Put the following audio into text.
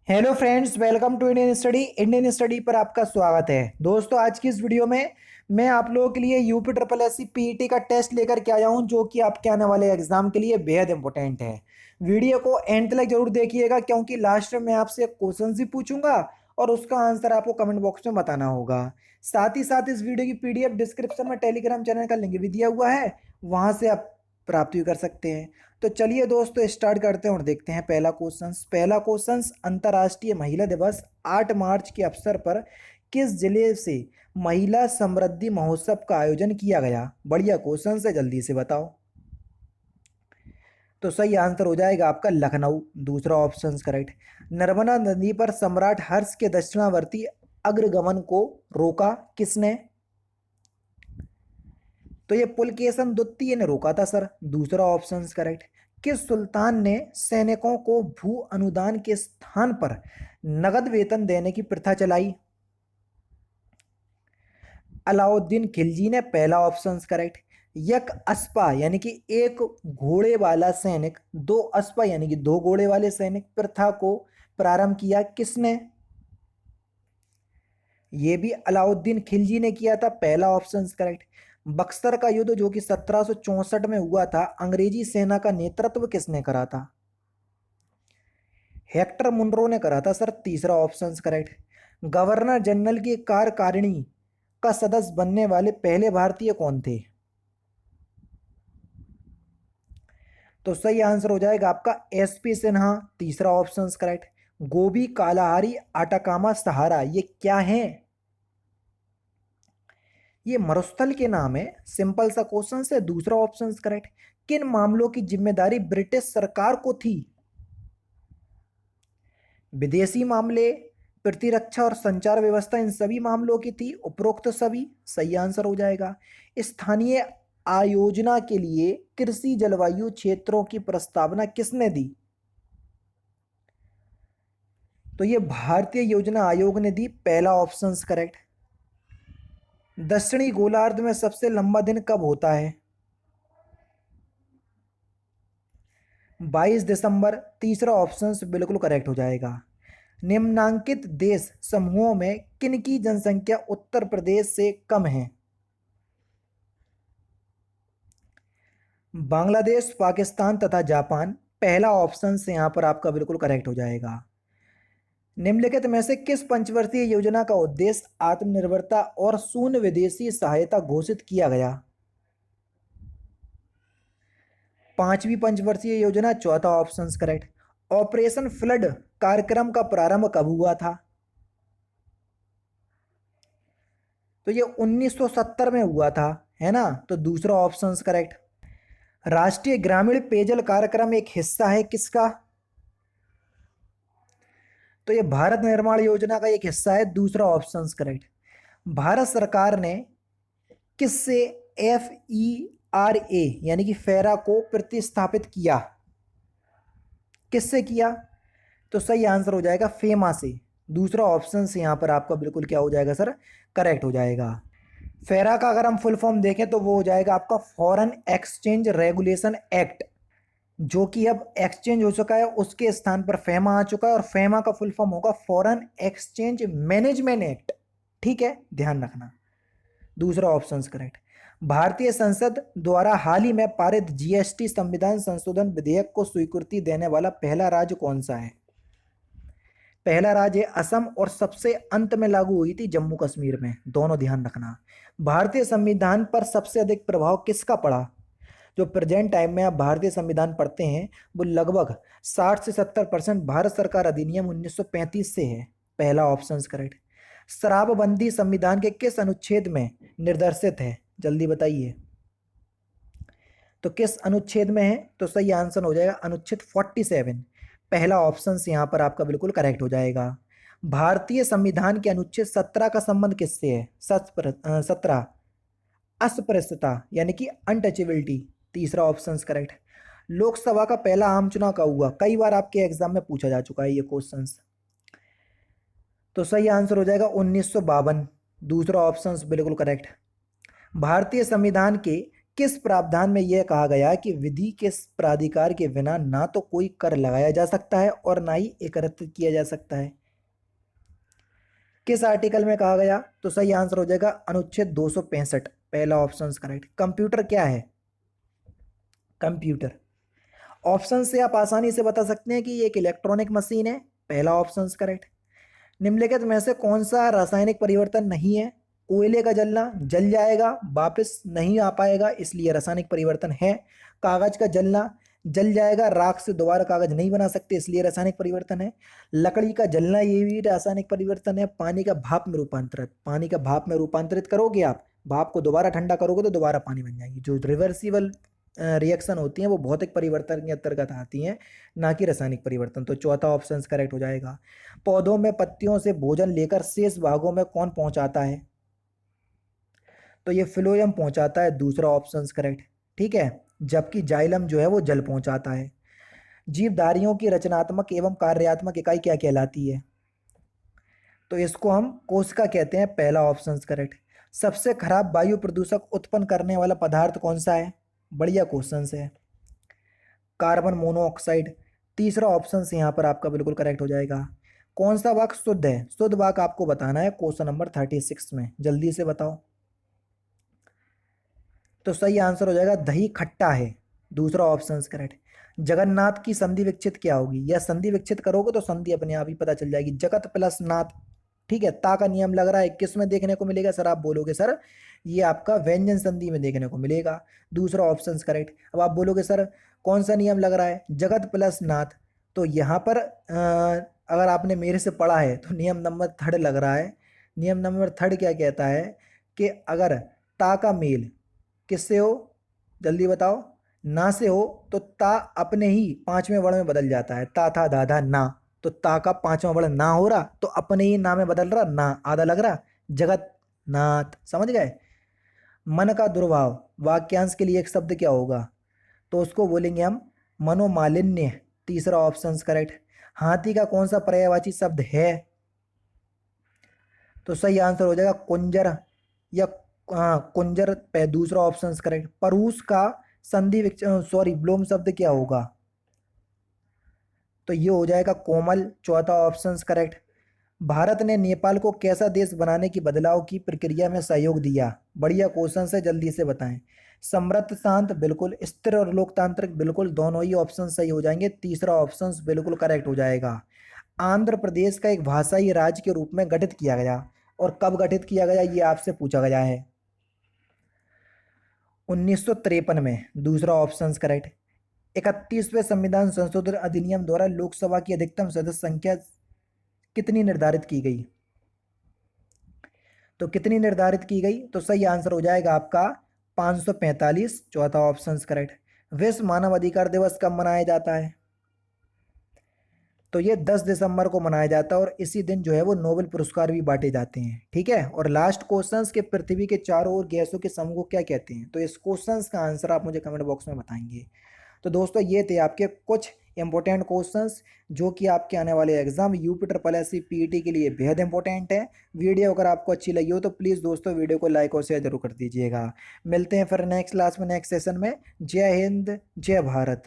Hello friends, welcome to Indian study पर आपका स्वागत है। दोस्तों, आज की इस वीडियो में मैं आप लोगों के लिए UP triple S C PET का टेस्ट लेकर के आया हूं, जो कि आपके आने वाले एग्जाम के लिए बेहद इंपॉर्टेंट है। वीडियो को एंड तक जरूर देखिएगा, क्योंकि लास्ट में मैं आपसे क्वेश्चन भी पूछूंगा और उसका आंसर आपको कमेंट बॉक्स में बताना होगा। साथ ही साथ इस वीडियो की पीडीएफ डिस्क्रिप्शन में टेलीग्राम चैनल का लिंक भी दिया हुआ है, वहां से आप प्राप्त भी कर सकते हैं। तो चलिए दोस्तों, स्टार्ट करते हैं और देखते हैं पहला क्वेश्चन। अंतर्राष्ट्रीय महिला दिवस 8 मार्च के अवसर पर किस जिले से महिला समृद्धि महोत्सव का आयोजन किया गया? बढ़िया क्वेश्चन है, जल्दी से बताओ। तो सही आंसर हो जाएगा आपका लखनऊ, दूसरा ऑप्शन करेक्ट। नर्मदा नदी पर सम्राट हर्ष के दक्षिणावर्ती अग्रगमन को रोका किसने? तो ये पुलकेशन द्वितीय ने रोका था सर, दूसरा ऑप्शन करेक्ट। किस सुल्तान ने सैनिकों को भू अनुदान के स्थान पर नगद वेतन देने की प्रथा चलाई? अलाउद्दीन खिलजी ने, पहला ऑप्शन करेक्ट। यक अस्पा यानी कि एक घोड़े वाला सैनिक, दो अस्पा यानी कि दो घोड़े वाले सैनिक प्रथा को प्रारंभ किया किसने? ये भी अलाउद्दीन खिलजी ने किया था, पहला ऑप्शन करेक्ट। बक्सर का युद्ध जो कि 1764 में हुआ था, अंग्रेजी सेना का नेतृत्व किसने करा था? हेक्टर मुनरो ने करा था सर, तीसरा ऑप्शन करेक्ट। गवर्नर जनरल की कार्यकारिणी का सदस्य बनने वाले पहले भारतीय कौन थे? तो सही आंसर हो जाएगा आपका एसपी सिन्हा, तीसरा ऑप्शन करेक्ट। गोबी, कालाहारी, आटाकामा, सहारा, ये क्या है? ये मरुस्थल के नाम है, सिंपल सा क्वेश्चन है, दूसरा ऑप्शन करेक्ट। किन मामलों की जिम्मेदारी ब्रिटिश सरकार को थी? विदेशी मामले, प्रतिरक्षा और संचार व्यवस्था, इन सभी मामलों की थी उपरोक्त सभी, सही आंसर हो जाएगा। स्थानीय आयोजना के लिए कृषि जलवायु क्षेत्रों की प्रस्तावना किसने दी? तो ये भारतीय योजना आयोग ने दी, पहला ऑप्शन करेक्ट। दक्षिणी गोलार्ध में सबसे लंबा दिन कब होता है? 22 दिसंबर, तीसरा ऑप्शन बिल्कुल करेक्ट हो जाएगा। निम्नांकित देश समूहों में किन की जनसंख्या उत्तर प्रदेश से कम है? बांग्लादेश, पाकिस्तान तथा जापान, पहला ऑप्शन से यहां पर आपका बिल्कुल करेक्ट हो जाएगा। निम्नलिखित में से किस पंचवर्षीय योजना का उद्देश्य आत्मनिर्भरता और शून्य विदेशी सहायता घोषित किया गया? पांचवी पंचवर्षीय योजना, चौथा ऑप्शन करेक्ट। ऑपरेशन फ्लड कार्यक्रम का प्रारंभ कब हुआ था? तो ये 1970 में हुआ था, है ना? तो दूसरा ऑप्शन करेक्ट। राष्ट्रीय ग्रामीण पेयजल कार्यक्रम एक हिस्सा है किसका? तो ये भारत निर्माण योजना का एक हिस्सा है, दूसरा ऑप्शन करेक्ट। भारत सरकार ने किससे FERA यानी कि फेरा को प्रतिस्थापित किया? किससे किया? तो सही आंसर हो जाएगा फेमा से, दूसरा ऑप्शन से यहां पर आपका बिल्कुल क्या हो जाएगा सर, करेक्ट हो जाएगा। फेरा का अगर हम फुल फॉर्म देखें तो वो हो जाएगा आपका फॉरेन एक्सचेंज रेगुलेशन एक्ट, जो कि अब एक्सचेंज हो चुका है, उसके स्थान पर फेमा आ चुका है, और फेमा का फुल फॉर्म होगा फॉरेन एक्सचेंज मैनेजमेंट एक्ट। ठीक है, ध्यान रखना, दूसरा ऑप्शन करेक्ट। भारतीय संसद द्वारा हाल ही में पारित GST संविधान संशोधन विधेयक को स्वीकृति देने वाला पहला राज्य कौन सा है? पहला राज्य है असम, और सबसे अंत में लागू हुई थी जम्मू कश्मीर में, दोनों ध्यान रखना। भारतीय संविधान पर सबसे अधिक प्रभाव किसका पड़ा? जो प्रेजेंट टाइम में आप भारतीय संविधान पढ़ते हैं, वो लगभग 60 से 70% भारत सरकार अधिनियम 1935 से है, पहला ऑप्शन करेक्ट। शराबबंदी संविधान के किस अनुच्छेद में निर्देशित है? जल्दी बताइए। तो किस अनुच्छेद में है? तो सही आंसर हो जाएगा अनुच्छेद 47, पहला ऑप्शन यहां पर आपका बिल्कुल करेक्ट हो जाएगा। भारतीय संविधान के अनुच्छेद 17 का संबंध किससे है? 17, अस्पृश्यता यानी कि अनटचेबिलिटी, तीसरा ऑप्शन करेक्ट। लोकसभा का पहला आम चुनाव कब हुआ? कई बार आपके एग्जाम में पूछा जा चुका है ये क्वेश्चन। तो सही आंसर हो जाएगा 1952, दूसरा ऑप्शन बिल्कुल करेक्ट। भारतीय संविधान के किस प्रावधान में यह कहा गया कि विधि के प्राधिकार के बिना ना तो कोई कर लगाया जा सकता है और ना ही एकत्रित किया जा सकता है? किस आर्टिकल में कहा गया? तो सही आंसर हो जाएगा अनुच्छेद 265, पहला ऑप्शन करेक्ट। कंप्यूटर क्या है? कंप्यूटर, ऑप्शन से आप आसानी से बता सकते हैं कि ये एक इलेक्ट्रॉनिक मशीन है, पहला ऑप्शन करेक्ट। निम्नलिखित में से कौन सा रासायनिक परिवर्तन नहीं है? कोयले का जलना, जल जाएगा वापस नहीं आ पाएगा इसलिए रासायनिक परिवर्तन है। कागज का जलना, जल जाएगा राख से दोबारा कागज नहीं बना सकते इसलिए रासायनिक परिवर्तन है। लकड़ी का जलना, ये भी रासायनिक परिवर्तन है। पानी का भाप में रूपांतरित, पानी का भाप में रूपांतरित करोगे आप, भाप को दोबारा ठंडा करोगे तो दोबारा पानी बन जाएगी। जो रिवर्सिबल रिएक्शन होती हैं वो भौतिक परिवर्तन के अंतर्गत आती हैं, ना कि रासायनिक परिवर्तन। तो चौथा ऑप्शन करेक्ट हो जाएगा। पौधों में पत्तियों से भोजन लेकर शेष भागों में कौन पहुंचाता है? तो ये फ्लोएम पहुंचाता है, दूसरा ऑप्शन करेक्ट। ठीक है, जबकि जाइलम जो है वो जल पहुंचाता है। जीवधारियों की रचनात्मक एवं कार्यात्मक इकाई क्या कहलाती है? तो इसको हम कोशिका कहते हैं, पहला ऑप्शन करेक्ट। सबसे खराब वायु प्रदूषक उत्पन्न करने वाला पदार्थ कौन सा है? बढ़िया क्वेश्चन है, कार्बन मोनोऑक्साइड। तीसरा ऑप्शन से यहाँ पर आपका बिल्कुल करेक्ट हो जाएगा। कौन सा वाक्य शुद्ध है? शुद्ध वाक्य आपको बताना है क्वेश्चन नंबर 36 में, जल्दी से बताओ। तो सही आंसर हो जाएगा दही खट्टा है, दूसरा ऑप्शन करेक्ट। जगन्नाथ की संधि विकसित क्या होगी? या संधि विकसित करोगे तो संधि अपने आप ही पता चल जाएगी, जगत प्लस नाथ। ठीक है, ता का नियम लग रहा है किस में देखने को मिलेगा सर? आप बोलोगे सर ये आपका व्यंजन संधि में देखने को मिलेगा, दूसरा ऑप्शन करेक्ट। अब आप बोलोगे सर कौन सा नियम लग रहा है? जगत प्लस नाथ। तो यहाँ पर अगर आपने मेरे से पढ़ा है तो नियम नंबर 3 लग रहा है। नियम नंबर 3 क्या कहता है कि अगर ता का मेल किससे हो, जल्दी बताओ, ना से हो तो ता अपने ही पांचवें वर्ण में बदल जाता है। ता था दादा ना, तो ता का पांचवा वर्ण ना हो रहा तो अपने ही ना में बदल रहा, ना आधा लग रहा, जगत नाथ। समझ गए? मन का दुर्भाव वाक्यांश के लिए एक शब्द क्या होगा? तो उसको बोलेंगे हम मनोमालिन्य, तीसरा ऑप्शन करेक्ट। हाथी का कौन सा पर्यायवाची शब्द है? तो सही आंसर हो जाएगा कुंजर, या कुंजर पे, दूसरा ऑप्शन करेक्ट। परूस का संधि सॉरी विलोम शब्द क्या होगा? तो ये हो जाएगा कोमल, चौथा ऑप्शन करेक्ट। भारत ने नेपाल को कैसा देश बनाने की बदलाव की प्रक्रिया में सहयोग दिया? बढ़िया क्वेश्चन है, जल्दी से बताएं। समृद्ध, शांत बिल्कुल, स्थिर और लोकतांत्रिक बिल्कुल, दोनों ही ऑप्शन सही हो जाएंगे, तीसरा ऑप्शन बिल्कुल करेक्ट हो जाएगा। आंध्र प्रदेश का एक भाषाई राज्य के रूप में गठित किया गया, और कब गठित किया गया ये आपसे पूछा गया है? 1953 में, दूसरा ऑप्शन करेक्ट। 31वें संविधान संशोधन अधिनियम द्वारा लोकसभा की अधिकतम सदस्य संख्या कितनी निर्धारित की गई? तो कितनी निर्धारित की गई? तो सही आंसर हो जाएगा आपका 545, चौथा ऑप्शन करेक्ट। विश्व मानव अधिकार दिवस कब मनाया जाता है? तो ये 10 दिसंबर को मनाया जाता है, और इसी दिन जो है वो नोबेल पुरस्कार भी बांटे जाते हैं। ठीक है, और लास्ट क्वेश्चंस के पृथ्वी के चारों ओर गैसों के समूह को क्या कहते हैं? तो इस क्वेश्चंस का आंसर आप मुझे कमेंट बॉक्स में बताएंगे। तो दोस्तों ये थे आपके कुछ इंपॉर्टेंट क्वेश्चंस जो कि आपके आने वाले exam UP triple S C PET के लिए बेहद इंपॉर्टेंट है। वीडियो अगर आपको अच्छी लगी हो तो प्लीज़ दोस्तों वीडियो को लाइक और शेयर जरूर कर दीजिएगा। मिलते हैं फिर नेक्स्ट क्लास में, नेक्स्ट सेशन में। जय हिंद, जय भारत।